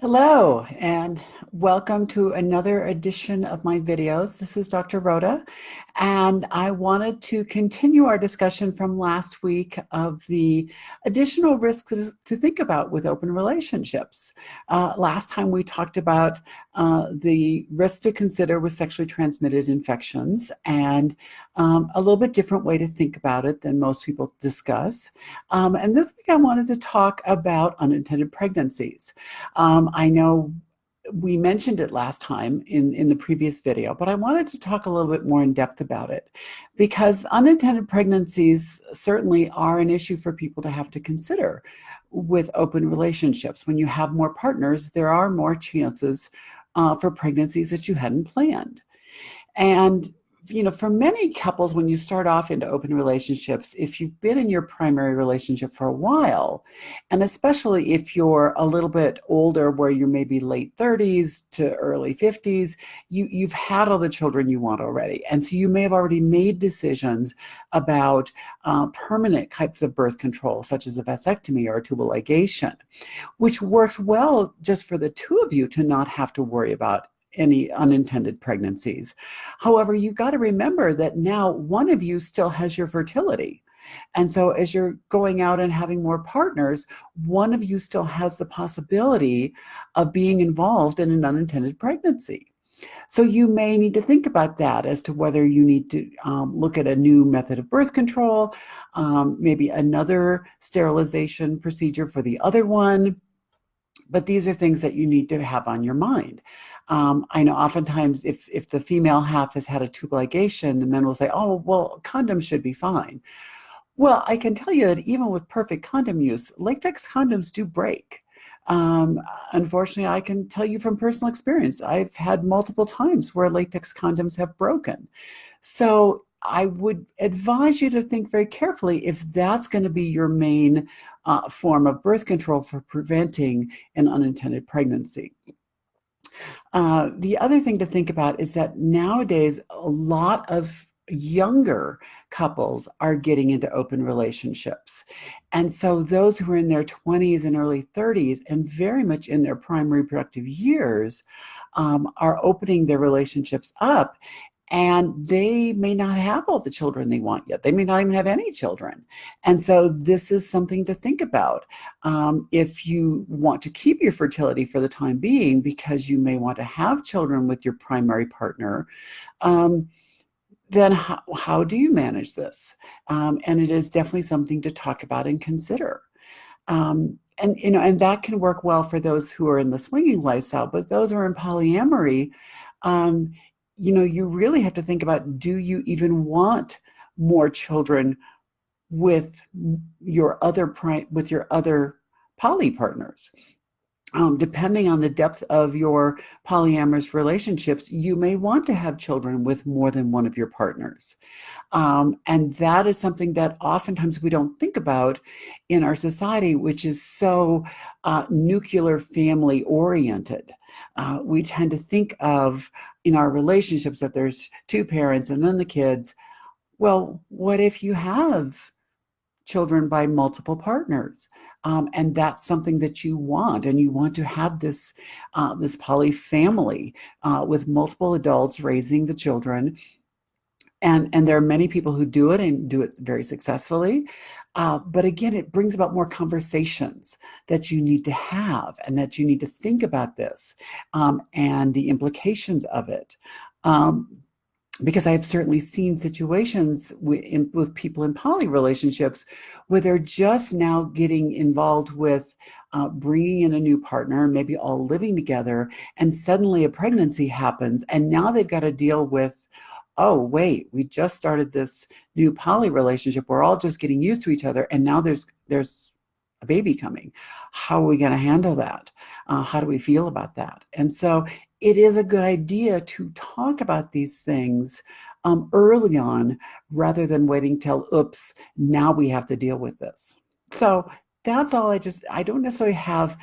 Hello, and welcome to another edition of my videos. This is Dr. Rhoda, and I wanted to continue our discussion from last week of the additional risks to think about with open relationships. Last time we talked about the risks to consider with sexually transmitted infections and a little bit different way to think about it than most people discuss. And this week I wanted to talk about unintended pregnancies. I know we mentioned it last time in the previous video, but I wanted to talk a little bit more in depth about it because unintended pregnancies certainly are an issue for people to have to consider with open relationships. When you have more partners, there are more chances for pregnancies that you hadn't planned. And for many couples, when you start off into open relationships, if you've been in your primary relationship for a while, and especially if you're a little bit older, where you're maybe late 30s to early 50s, you've had all the children you want already. And so you may have already made decisions about permanent types of birth control, such as a vasectomy or a tubal ligation, which works well just for the two of you to not have to worry about any unintended pregnancies. However, you got to remember that now one of you still has your fertility. And so as you're going out and having more partners, one of you still has the possibility of being involved in an unintended pregnancy. So you may need to think about that as to whether you need to look at a new method of birth control, maybe another sterilization procedure for the other one. But these are things that you need to have on your mind. I know oftentimes if the female half has had a tubal ligation, the men will say, oh, well, condoms should be fine. Well, I can tell you that even with perfect condom use, latex condoms do break. Unfortunately, I can tell you from personal experience, I've had multiple times where latex condoms have broken. So I would advise you to think very carefully if that's going to be your main form of birth control for preventing an unintended pregnancy. The other thing to think about is that nowadays, a lot of younger couples are getting into open relationships. And so those who are in their 20s and early 30s and very much in their prime reproductive years are opening their relationships up. And they may not have all the children they want yet. They may not even have any children. And so this is something to think about. If you want to keep your fertility for the time being, because you may want to have children with your primary partner, then how do you manage this? And it is definitely something to talk about and consider. And that can work well for those who are in the swinging lifestyle, but those who are in polyamory, you really have to think about, do you even want more children with your other poly partners? Depending on the depth of your polyamorous relationships, you may want to have children with more than one of your partners. And that is something that oftentimes we don't think about in our society, which is so nuclear family oriented. We tend to think of in our relationships that there's two parents and then the kids. Well, what if you have children by multiple partners, and that's something that you want, and you want to have this poly family with multiple adults raising the children, and there are many people who do it and do it very successfully, but again, it brings about more conversations that you need to have, and that you need to think about this and the implications of it. Because I have certainly seen situations with people in poly relationships where they're just now getting involved with bringing in a new partner, maybe all living together, and suddenly a pregnancy happens, and now they've got to deal with, oh, wait, we just started this new poly relationship. We're all just getting used to each other, and now there's a baby coming. How are we going to handle that? How do we feel about that? And so it is a good idea to talk about these things early on, rather than waiting till, oops, now we have to deal with this. So that's all. I don't necessarily have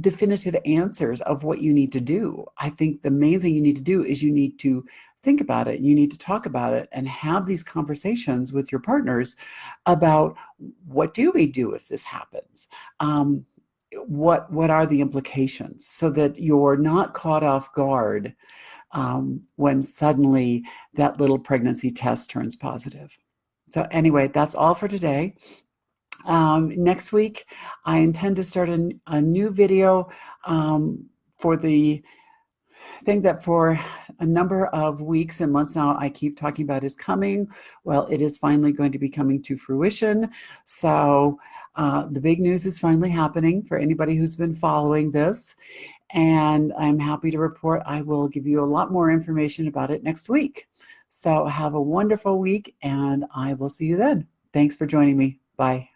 definitive answers of what you need to do. I think the main thing you need to do is you need to think about it. You need to talk about it and have these conversations with your partners about, what do we do if this happens? what are the implications, so that you're not caught off guard when suddenly that little pregnancy test turns positive. So anyway, that's all for today. Next week, I intend to start a new video for the thing that for a number of weeks and months now I keep talking about is coming. Well, it is finally going to be coming to fruition. So the big news is finally happening for anybody who's been following this. And I'm happy to report I will give you a lot more information about it next week. So have a wonderful week, and I will see you then. Thanks for joining me. Bye.